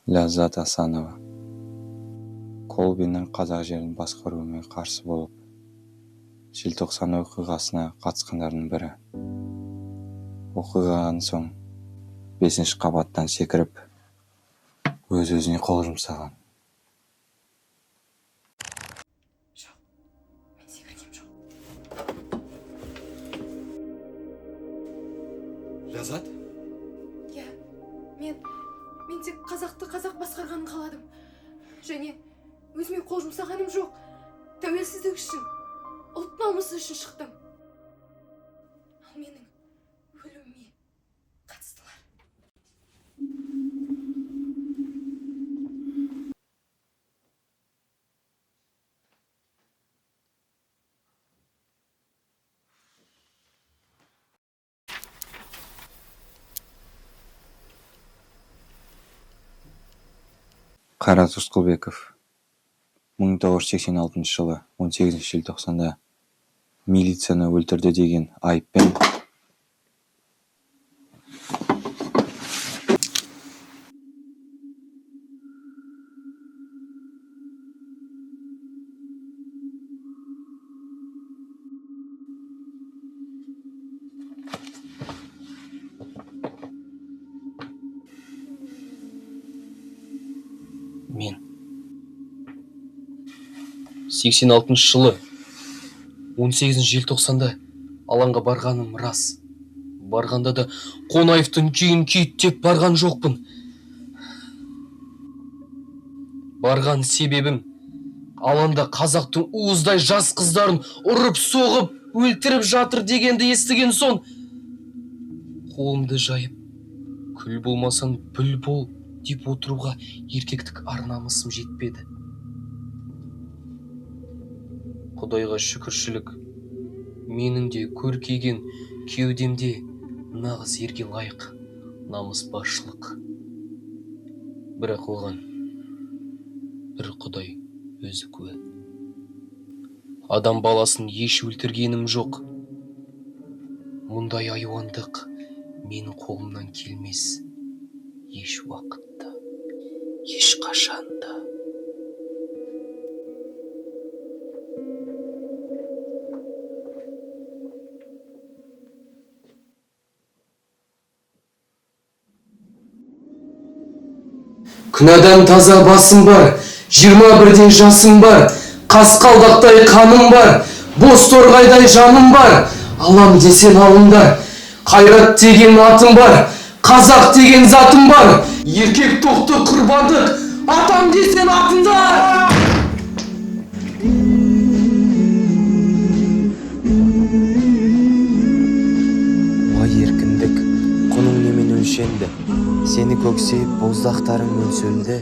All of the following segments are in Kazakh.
Ләззат Асанова. Колбиннің қазақ жерін басқаруымен қарсы болып, желтоқсан оқиғасына қатысқандардың бірі. Оқиғадан соң 5-ші қабаттан секіріп, өз-өзіне қол жұмсаған. Мен секіргем жоқ. Ләззат? Иә, мен тек қазақты қазақ басқарғанын қаладым. Және өзіме қол жұмсағаным жоқ. Тәуелсіздік үшін, ұлт намысы үшін шықтым. Ал менің өліміме қатыстылар. Қайрат Рысқұлбеков 1986 жылы 18 желтоқсанда милицияны өлтірді деген айыппен Мен 86 жылы 18 желтоқсанда алаңға барғаным рас. Барғанда да Қонаевтың күйін күйттеп барған жоқпын. Барған себебім алаңда қазақтың уыздай жас қыздарын ұрып соғып өлтіріп жатыр дегенді естіген соң қолымды жайып, күл болмасан бүл бол деп отыруға еркектік ар-намысым жетпеді. Құдайға шүкіршілік, менің де көркейген кеудемде нағыз ерге лайық намыс баршылық. Бірақ оған бір Құдай өзі куә. Адам баласын еш өлтіргенім жоқ. Мұндай айуандық менің қолымнан келмес. Еш уақытта, еш қашанда. Күнәдан таза басым бар, 21-ден жасым бар, қасқалдақтай қаным бар, боз торғайдай жаным бар. Алам десен алыңдар, қайрат деген атым бар, қазақ деген затым бар. Еркек тоқты құрбандық, атам десен атыңдар. Ой еркіндік, құның немен өлшенді, сені көксейіп боздақтарың өлсөлді.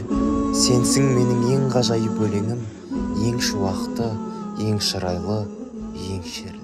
Сенсің менің ең ғажайып өлеңім, ең шуақты, ең шырайлы, ең шерлі.